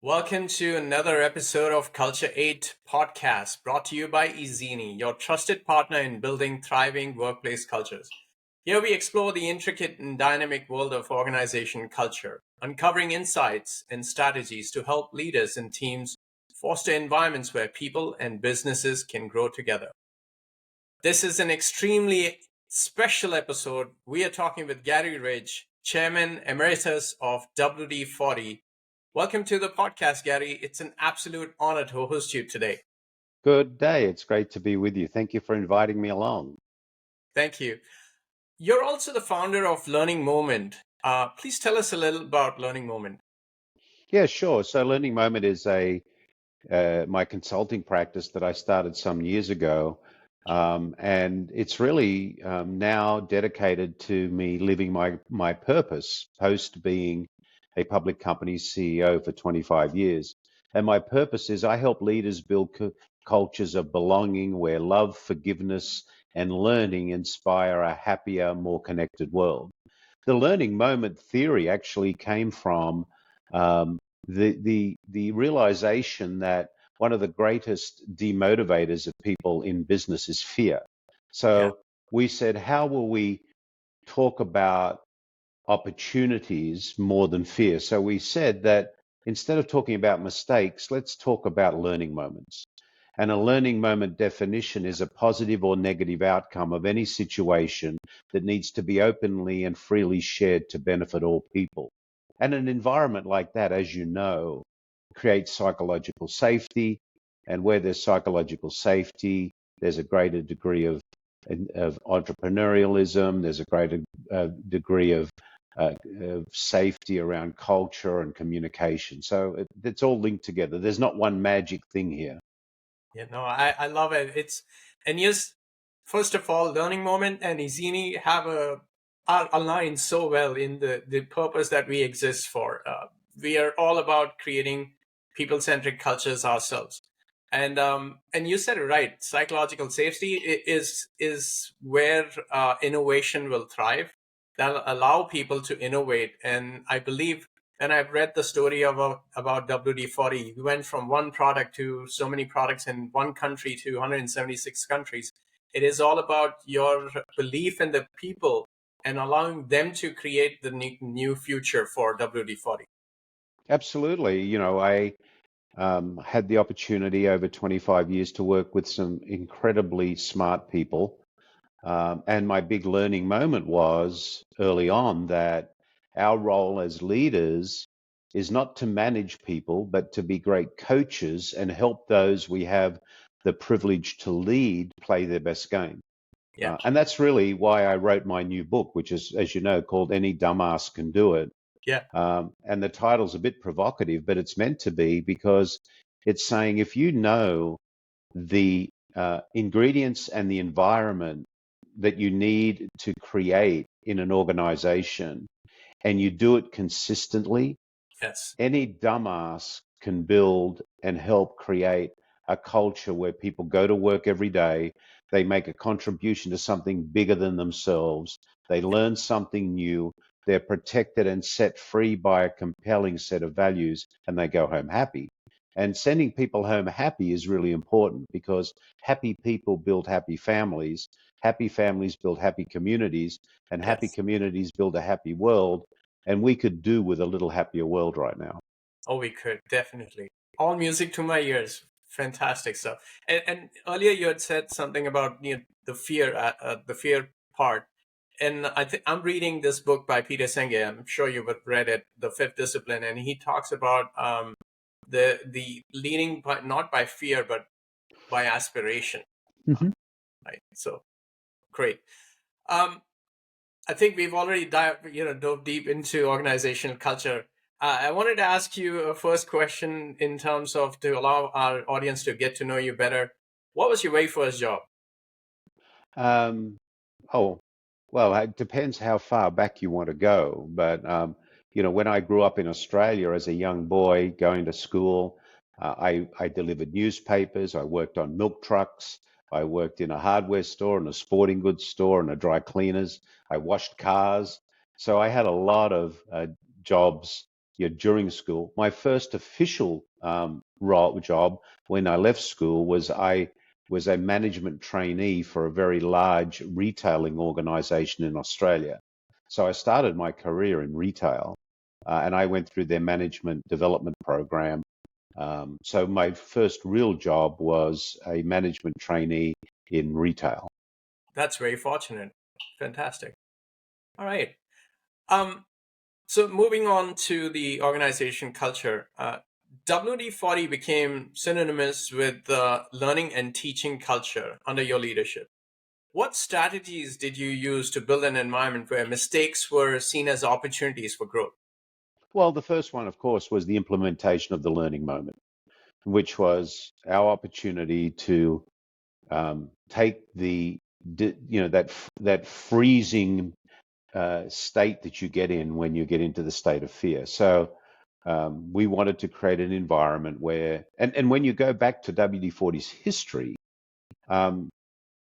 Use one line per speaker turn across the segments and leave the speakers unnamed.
Welcome to another episode of Culture8 Podcast, brought to you by Izini, your trusted partner in building thriving workplace cultures. Here we explore the intricate and dynamic world of organization culture, uncovering insights and strategies to help leaders and teams foster environments where people and businesses can grow together. This is an extremely special episode. We are talking with Garry Ridge, Chairman Emeritus of WD-40. Welcome to the podcast, Garry. It's an absolute honor to host you today.
Good day. It's great to be with you. Thank you for inviting me along.
Thank you. You're also the founder of Learning Moment. Please tell us a little about Learning Moment.
Yeah, sure. So Learning Moment is my consulting practice that I started some years ago. And it's really now dedicated to me living my purpose post being a public company CEO for 25 years. And my purpose is I help leaders build cultures of belonging where love, forgiveness, and learning inspire a happier, more connected world. The learning moment theory actually came from the realization that one of the greatest demotivators of people in business is fear. So we said, how will we talk about opportunities more than fear? So we said that instead of talking about mistakes, let's talk about learning moments. And a learning moment definition is a positive or negative outcome of any situation that needs to be openly and freely shared to benefit all people. And an environment like that, as you know, creates psychological safety. And where there's psychological safety, there's a greater degree of entrepreneurialism, there's a greater degree of safety around culture and communication. So it's all linked together. There's not one magic thing here.
Yeah, no, I love it. And yes, first of all, Learning Moment and Izini are aligned so well in the purpose that we exist for. We are all about creating people-centric cultures ourselves. And you said it right. Psychological safety is where innovation will thrive. That'll allow people to innovate. And I believe, and I've read the story about WD-40. We went from one product to so many products in one country to 176 countries. It is all about your belief in the people and allowing them to create the new future for WD-40.
Absolutely. I had the opportunity over 25 years to work with some incredibly smart people. And my big learning moment was early on that our role as leaders is not to manage people, but to be great coaches and help those we have the privilege to lead play their best game.
Yeah.
And that's really why I wrote my new book, which is, as you know, called Any Dumbass Can Do It.
Yeah.
And the title's a bit provocative, but it's meant to be because it's saying if you know the ingredients and the environment that you need to create in an organization and you do it consistently,
yes,
any dumbass can build and help create a culture where people go to work every day, they make a contribution to something bigger than themselves, they learn something new, they're protected and set free by a compelling set of values, and they go home happy. And sending people home happy is really important because happy people build happy families build happy communities, and happy communities build a happy world. And we could do with a little happier world right now.
Oh, we could, definitely. All music to my ears. Fantastic stuff. And earlier you had said something about the fear part. And I'm reading this book by Peter Senge. I'm sure you've read it, The Fifth Discipline, and he talks about the leading by, not by fear but by aspiration.
Mm-hmm.
Right. So great. I think we've already dove deep into organizational culture. I wanted to ask you a first question in terms of to allow our audience to get to know you better. What was your very first job?
Well, it depends how far back you want to go. But, when I grew up in Australia as a young boy going to school, I delivered newspapers, I worked on milk trucks, I worked in a hardware store and a sporting goods store and a dry cleaners, I washed cars. So I had a lot of jobs during school. My first official job when I left school was I was a management trainee for a very large retailing organization in Australia. So I started my career in retail, and I went through their management development program. So my first real job was a management trainee in retail.
That's very fortunate. Fantastic. All right. Um, so moving on to the organization culture, WD-40 became synonymous with the learning and teaching culture under your leadership. What strategies did you use to build an environment where mistakes were seen as opportunities for growth?
Well, the first one, of course, was the implementation of the learning moment, which was our opportunity to take that freezing state that you get in when you get into the state of fear. So we wanted to create an environment where, and when you go back to WD-40's history, um,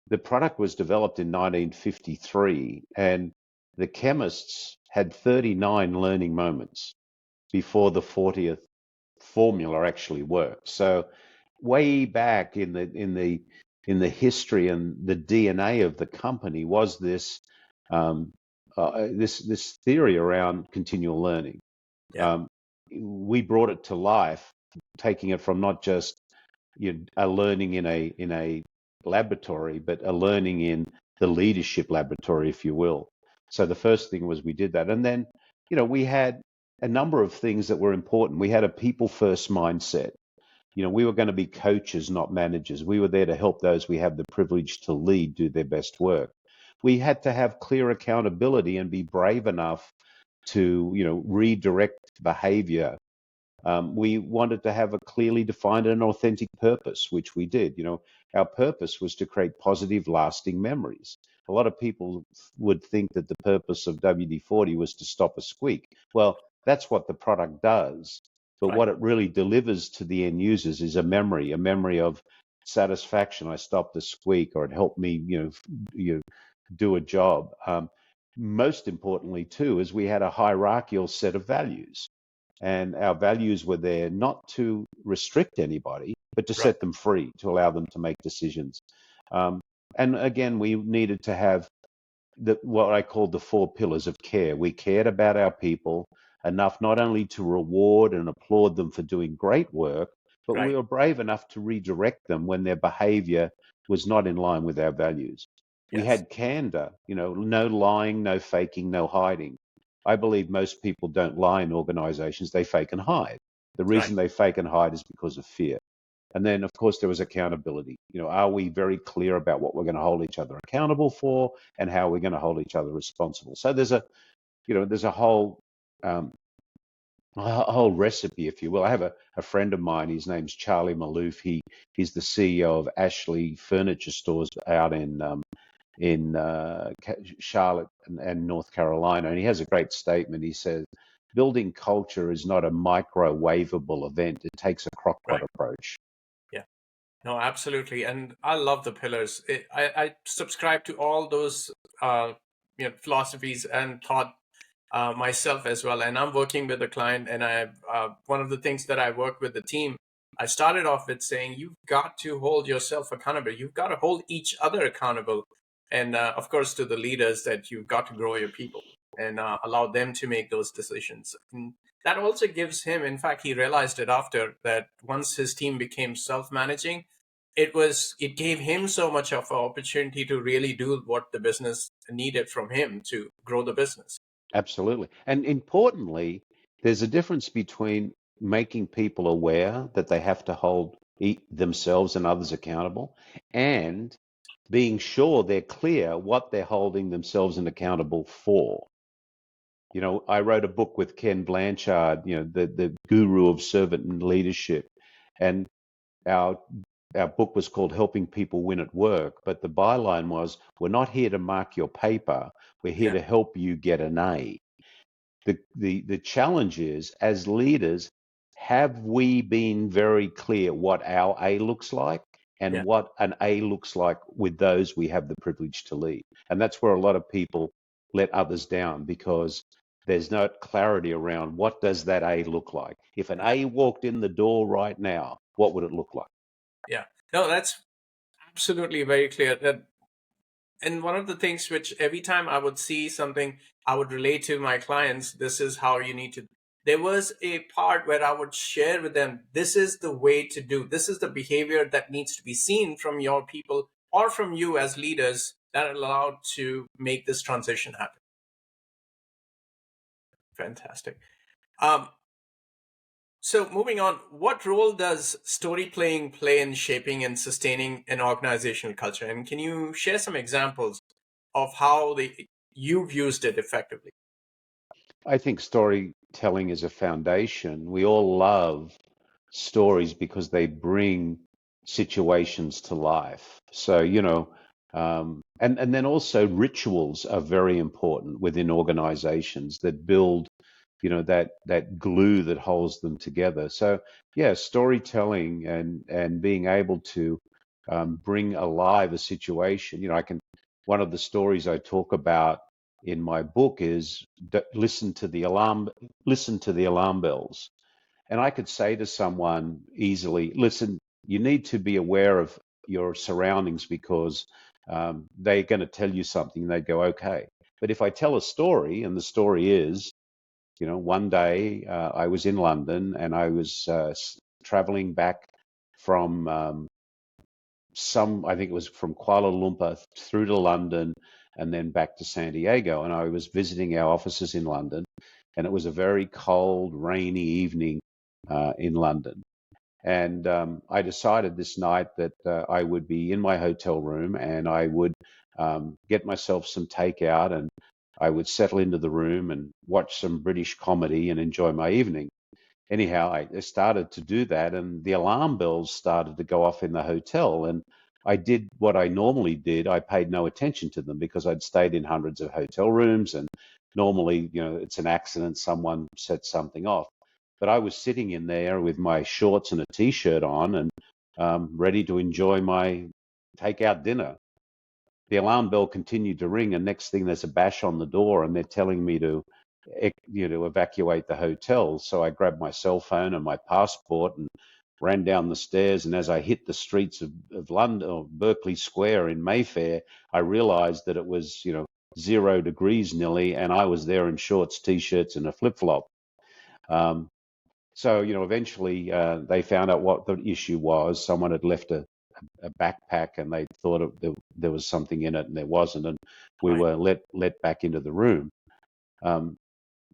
the product was developed in 1953, and the chemists had 39 learning moments before the 40th formula actually worked. So way back in the history and the DNA of the company was this theory around continual learning.
Yeah.
Um, we brought it to life, taking it from not just a learning in a laboratory, but a learning in the leadership laboratory, if you will. So the first thing was we did that, and then we had a number of things that were important. We had a people first mindset. We were going to be coaches, not managers. We were there to help those we have the privilege to lead do their best work. We had to have clear accountability and be brave enough to, redirect behavior. We wanted to have a clearly defined and authentic purpose, which we did. Our purpose was to create positive, lasting memories. A lot of people would think that the purpose of WD-40 was to stop a squeak. Well, that's what the product does. But
Right.
what it really delivers to the end users is a memory of satisfaction. I stopped the squeak, or it helped me, do a job. Most importantly, too, is we had a hierarchical set of values. And our values were there not to restrict anybody, but to
Right.
set them free, to allow them to make decisions. Um, and again, we needed to have what I called the 4 pillars of care. We cared about our people enough not only to reward and applaud them for doing great work, but we
Right.
were brave enough to redirect them when their behavior was not in line with our values. We
Yes.
had candor, no lying, no faking, no hiding. I believe most people don't lie in organizations, they fake and hide. The
Right.
reason they fake and hide is because of fear. And then, of course, there was accountability. Are we very clear about what we're going to hold each other accountable for and how we're going to hold each other responsible? So there's a whole recipe, if you will. I have a friend of mine. His name's Charlie Malouf. He's the CEO of Ashley Furniture Stores out in Charlotte and North Carolina, and he has a great statement. He says, "Building culture is not a microwavable event. It takes a crockpot
Right.
approach."
Yeah. No, absolutely. And I love the pillars. I subscribe to all those philosophies and thought myself as well. And I'm working with a client, and one of the things that I work with the team, I started off with saying, you've got to hold yourself accountable. You've got to hold each other accountable. And of course, to the leaders, that you've got to grow your people and allow them to make those decisions. And that also gives him, in fact, he realized it after that once his team became self-managing, it gave him so much of an opportunity to really do what the business needed from him to grow the business.
Absolutely. And importantly, there's a difference between making people aware that they have to hold themselves and others accountable, and being sure they're clear what they're holding themselves and accountable for. I wrote a book with Ken Blanchard, the guru of servant and leadership. And our book was called Helping People Win at Work. But the byline was, we're not here to mark your paper. We're here
Yeah.
to help you get an A. The challenge is, as leaders, have we been very clear what our A looks like and
Yeah.
what an A looks like with those we have the privilege to lead? And that's where a lot of people let others down, because there's no clarity around what does that A look like. If an A walked in the door right now, what would it look like?
Yeah. No, that's absolutely very clear. And one of the things which every time I would see something, I would relate to my clients, this is how you need to. There was a part where I would share with them, this is the way to do, this is the behavior that needs to be seen from your people or from you as leaders that are allowed to make this transition happen. Fantastic. Um, so moving on, what role does storytelling play in shaping and sustaining an organizational culture? And can you share some examples of how you've used it effectively?
I think storytelling is a foundation. We all love stories because they bring situations to life. So, and then also rituals are very important within organizations that build, that glue that holds them together. So, yeah, storytelling and being able to bring alive a situation. One of the stories I talk about in my book is that listen to the alarm bells. And I could say to someone easily, listen, you need to be aware of your surroundings because they're going to tell you something. And they'd go, okay. But if I tell a story, and the story is, one day I was in London and I was traveling back from I think it was from Kuala Lumpur through to London and then back to San Diego. And I was visiting our offices in London, and it was a very cold, rainy evening in London. And I decided this night that I would be in my hotel room and I would get myself some takeout and I would settle into the room and watch some British comedy and enjoy my evening. Anyhow, I started to do that, and the alarm bells started to go off in the hotel. And I did what I normally did. I paid no attention to them because I'd stayed in hundreds of hotel rooms, and normally, it's an accident, someone set something off. But I was sitting in there with my shorts and a t-shirt on and ready to enjoy my takeout dinner. The alarm bell continued to ring, and next thing there's a bash on the door, and they're telling me to evacuate the hotel. So I grabbed my cell phone and my passport and ran down the stairs. And as I hit the streets of London, or Berkeley Square in Mayfair, I realized that it was 0 degrees nearly, and I was there in shorts, t-shirts, and a flip-flop. So eventually they found out what the issue was. Someone had left a backpack, and they thought there was something in it, and there wasn't, and we
Right.
were let back into the room.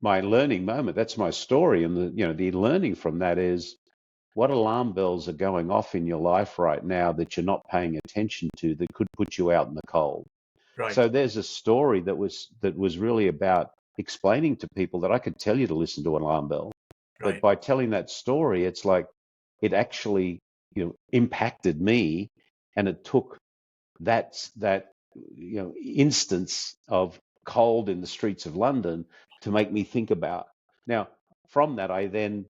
My learning moment, that's my story, and the learning from that is what alarm bells are going off in your life right now that you're not paying attention to that could put you out in the cold.
Right.
So there's a story that was really about explaining to people that I could tell you to listen to an alarm bell, but
Right.
by telling that story, it's like it actually impacted me, and it took that instance of cold in the streets of London to make me think about. Now, from that, I then,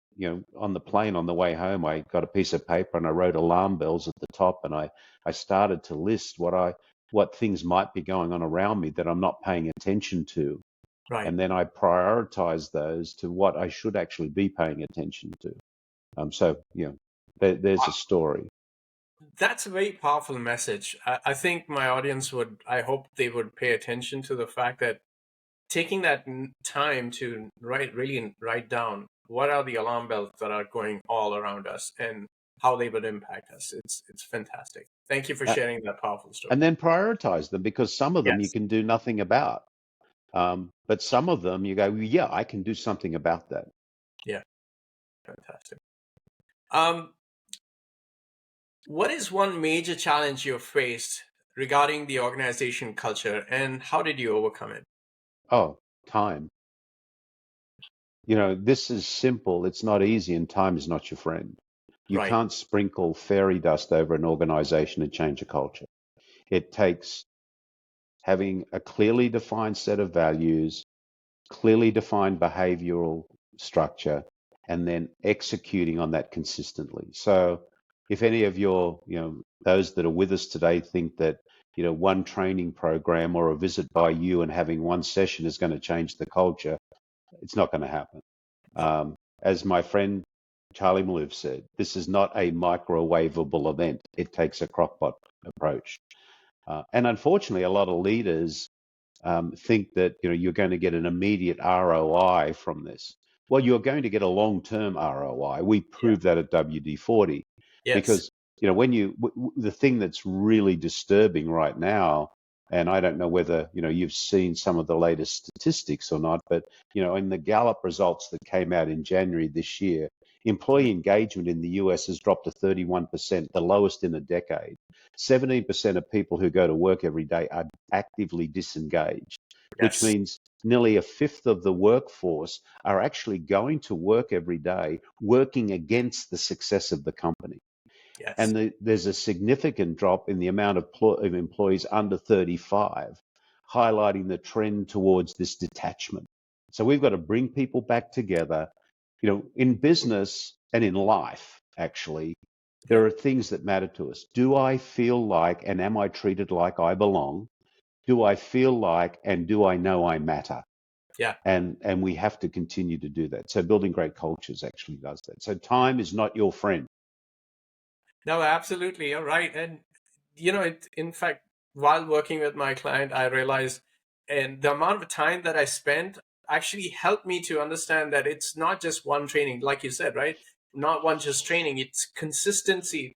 on the plane on the way home, I got a piece of paper and I wrote alarm bells at the top, and I started to list what things might be going on around me that I'm not paying attention to.
Right.
And then I prioritize those to what I should actually be paying attention to. So, there's a story.
That's a very powerful message. I think my audience I hope they would pay attention to the fact that taking that time to really write down what are the alarm bells that are going all around us and how they would impact us. It's fantastic. Thank you for
Uh,
sharing that powerful story.
and then prioritize them, because some of them you
Yes.
can do nothing about. But some of them you go, yeah, I can do something about that.
Yeah. Fantastic. Um, what is one major challenge you've faced regarding the organization culture, and how did you overcome it?
Oh, time. This is simple. It's not easy, and time is not your friend. You
Right.
can't sprinkle fairy dust over an organization and change a culture. It takes having a clearly defined set of values, clearly defined behavioral structure, and then executing on that consistently. So if any of those that are with us today think that, one training program or a visit by you and having one session is going to change the culture, It's not going to happen.
No.
As my friend Charlie Malouf said, this is not a microwavable event. It takes a crockpot approach. And unfortunately, a lot of leaders think that you're going to get an immediate ROI from this. Well, you're going to get a long-term ROI. We
Yeah.
proved that at WD-40
Yes.
because the thing that's really disturbing right now, and I don't know whether you've seen some of the latest statistics or not, but in the Gallup results that came out in January this year, employee engagement in the US has dropped to 31%, the lowest in a decade. 17% of people who go to work every day are actively disengaged, which
Yes.
means nearly a fifth of the workforce are actually going to work every day, working against the success of the company.
Yes.
And there's a significant drop in the amount of employees under 35, highlighting the trend towards this detachment. So we've got to bring people back together. In business and in life, actually,
Yeah.
there are things that matter to us. Do I feel like and am I treated like I belong? Do I feel like and do I know I matter?
Yeah.
And we have to continue to do that. So building great cultures actually does that. So time is not your friend.
No, absolutely. You're right. And, in fact, while working with my client, I realized, and the amount of time that I spent actually helped me to understand that it's not just one training, like you said, right? Not one just training, it's consistency.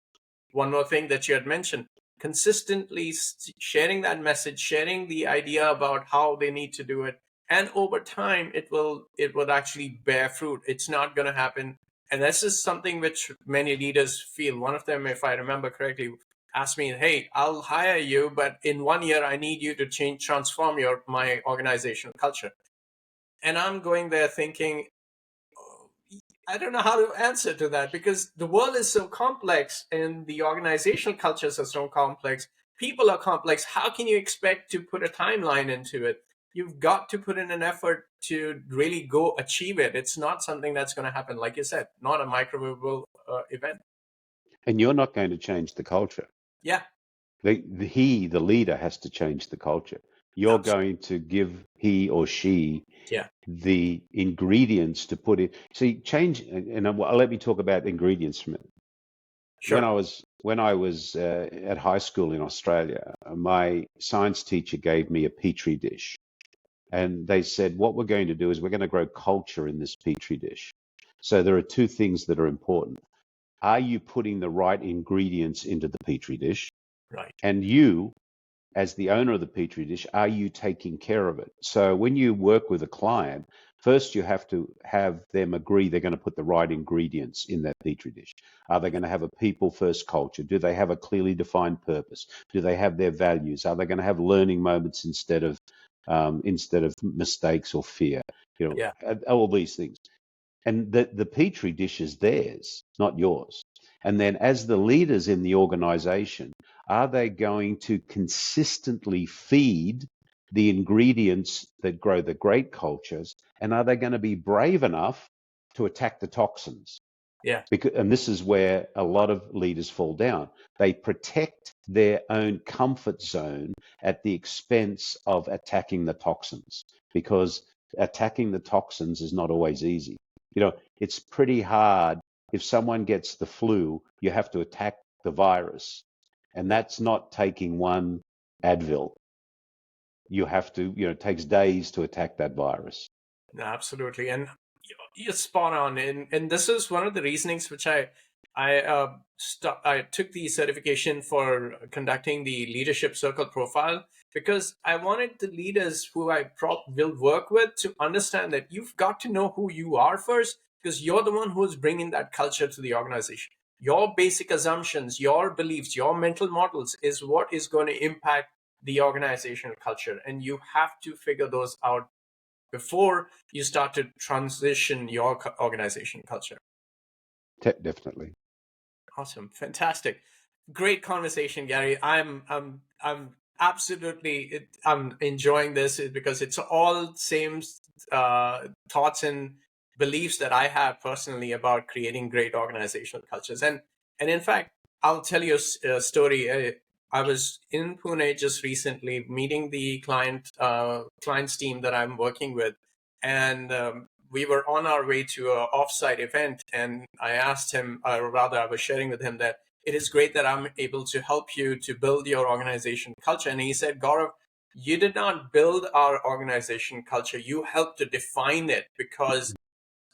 One more thing that you had mentioned, consistently sharing that message, sharing the idea about how they need to do it. And over time, it will actually bear fruit. It's not going to happen, and this is something which many leaders feel. One of them, if I remember correctly, asked me, "Hey, I'll hire you, but in 1 year, I need you to transform my organizational culture." And I'm going there thinking, oh, I don't know how to answer to that because the world is so complex and the organizational cultures are so complex. People are complex. How can you expect to put a timeline into it? You've got to put in an effort to really go achieve it. It's not something that's going to happen, like you said, not a microwavable event.
And you're not going to change the culture.
Yeah,
The leader, has to change the culture. You're
absolutely.
going to give he or she
Yeah,
the ingredients to put in. See, change, and let me talk about ingredients for a minute. When
sure.
I was at high school in Australia, my science teacher gave me a petri dish, and they said, "What we're going to do is we're going to grow culture in this petri dish." So there are two things that are important. Are you putting the right ingredients into the petri dish?
Right.
And you, as the owner of the petri dish, are you taking care of it? So when you work with a client, first you have to have them agree they're going to put the right ingredients in that petri dish. Are they going to have a people first culture? Do they have a clearly defined purpose? Do they have their values? Are they going to have learning moments instead of mistakes or fear?
Yeah,
All these things. And the petri dish is theirs, not yours. And then as the leaders in the organization, are they going to consistently feed the ingredients that grow the great cultures? And are they going to be brave enough to attack the toxins?
yeah,
And this is where a lot of leaders fall down. They protect their own comfort zone at the expense of attacking the toxins, because attacking the toxins is not always easy. It's pretty hard. If someone gets the flu, you have to attack the virus. And
yeah.
that's not taking one Advil. You have to, it takes days to attack that virus.
No, absolutely, and you're spot on. And this is one of the reasonings which I took the certification for conducting the leadership circle profile, because I wanted the leaders who will work with to understand that you've got to know who you are first, because you're the one who's bringing that culture to the organization. Your basic assumptions, your beliefs, your mental models is what is going to impact the organizational culture, and you have to figure those out before you start to transition your organization culture.
Definitely.
Awesome, fantastic, great conversation, Gary. I'm absolutely I'm enjoying this because it's all same thoughts and beliefs that I have personally about creating great organizational cultures. And in fact, I'll tell you a story. I was in Pune just recently meeting the client's team that I'm working with, and we were on our way to an offsite event, and I asked him, or rather I was sharing with him, that it is great that I'm able to help you to build your organization culture. And he said, Gaurav, you did not build our organization culture. You helped to define it, because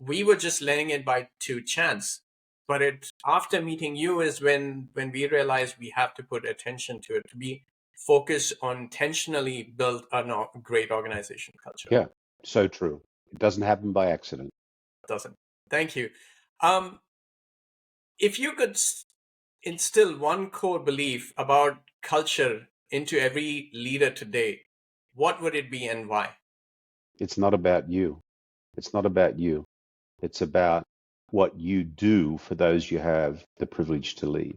we were just letting it by to chance. But after meeting you is when we realized we have to put attention to it, to be focused on intentionally build a great organization culture.
Yeah, so true. It doesn't happen by accident.
It doesn't. Thank you. Um, if you could instill one core belief about culture into every leader today, what would it be and why?
It's not about you. It's not about you. It's about what you do for those you have the privilege to lead.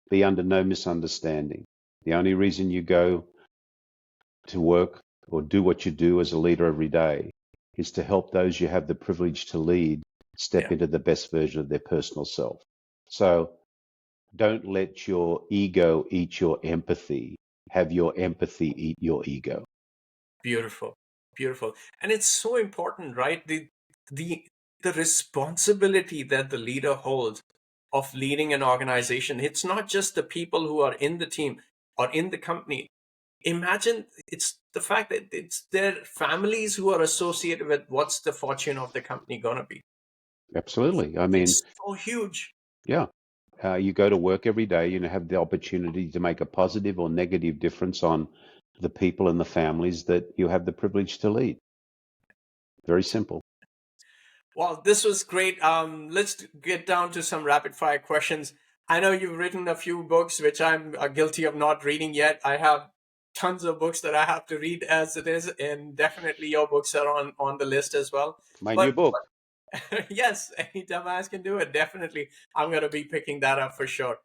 Be under no misunderstanding. The only reason you go to work or do what you do as a leader every day is to help those you have the privilege to lead step into the best version of their personal self. So don't let your ego eat your empathy. Have your empathy eat your ego.
Beautiful, beautiful. And it's so important, right? The the responsibility that the leader holds of leading an organization. It's not just the people who are in the team or in the company. Imagine it's the fact that it's their families who are associated with what's the fortune of the company gonna be.
Absolutely. I mean,
It's so huge.
yeah. You go to work every day, you have the opportunity to make a positive or negative difference on the people and the families that you have the privilege to lead. Very simple.
Well, this was great. Let's get down to some rapid fire questions. I know you've written a few books, which I'm guilty of not reading yet. I have tons of books that I have to read as it is, and definitely your books are on the list as well.
My new
But
book.
yes, anytime I can do it, definitely I'm going to be picking that up for sure.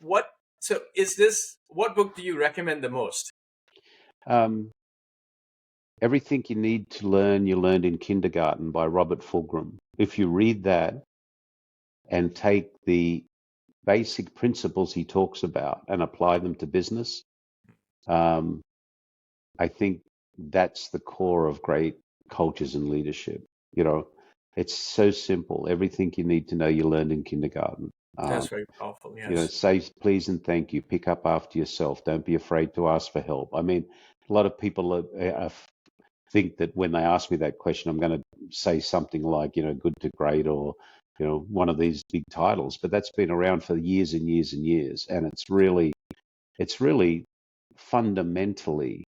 What book do you recommend the most?
Um, Everything You Need to Learn, You Learned in Kindergarten by Robert Fulghum. If you read that and take the basic principles he talks about and apply them to business, I think that's the core of great cultures and leadership. You know, it's so simple. Everything you need to know, you learned in kindergarten.
That's very powerful. Yes.
Say please and thank you. Pick up after yourself. Don't be afraid to ask for help. I mean, a lot of people think that when they ask me that question, I'm going to say something like, good to great, or, one of these big titles. But that's been around for years and years and years, and it's really fundamentally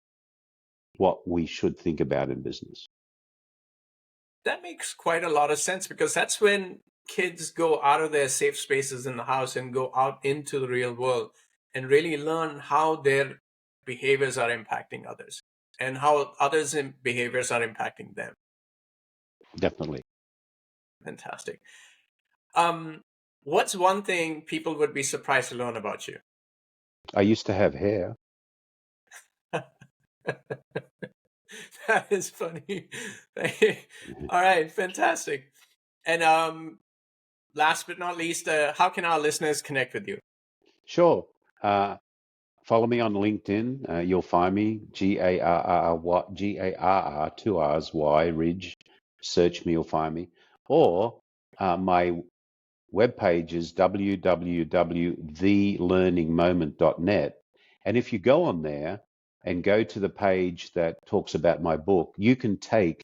what we should think about in business.
That makes quite a lot of sense, because that's when kids go out of their safe spaces in the house and go out into the real world and really learn how their behaviors are impacting others and how others' behaviors are impacting them.
Definitely.
Fantastic. What's one thing people would be surprised to learn about you?
I used to have hair.
That is funny. All right, fantastic. And last but not least, how can our listeners connect with you?
Sure. Follow me on LinkedIn. You'll find me, Garr, 2 Rs, Ridge. Search me, you'll find me. Or my webpage is www.thelearningmoment.net. And if you go on there and go to the page that talks about my book, you can take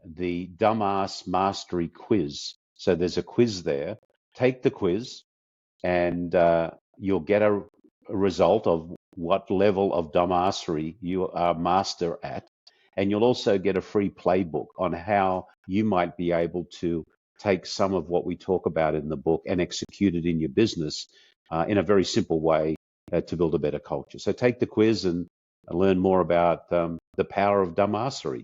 the Dumbass Mastery Quiz. So there's a quiz there. Take the quiz, and you'll get a result of what level of dumbassery you are master at. And you'll also get a free playbook on how you might be able to take some of what we talk about in the book and execute it in your business in a very simple way to build a better culture. So take the quiz and learn more about the power of dumbassery.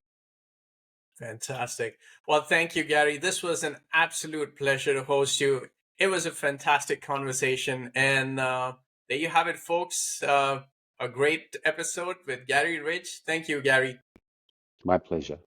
Fantastic. Well, thank you, Garry. This was an absolute pleasure to host you. It was a fantastic conversation. And there you have it, folks. A great episode with Garry Ridge. Thank you, Garry.
My pleasure.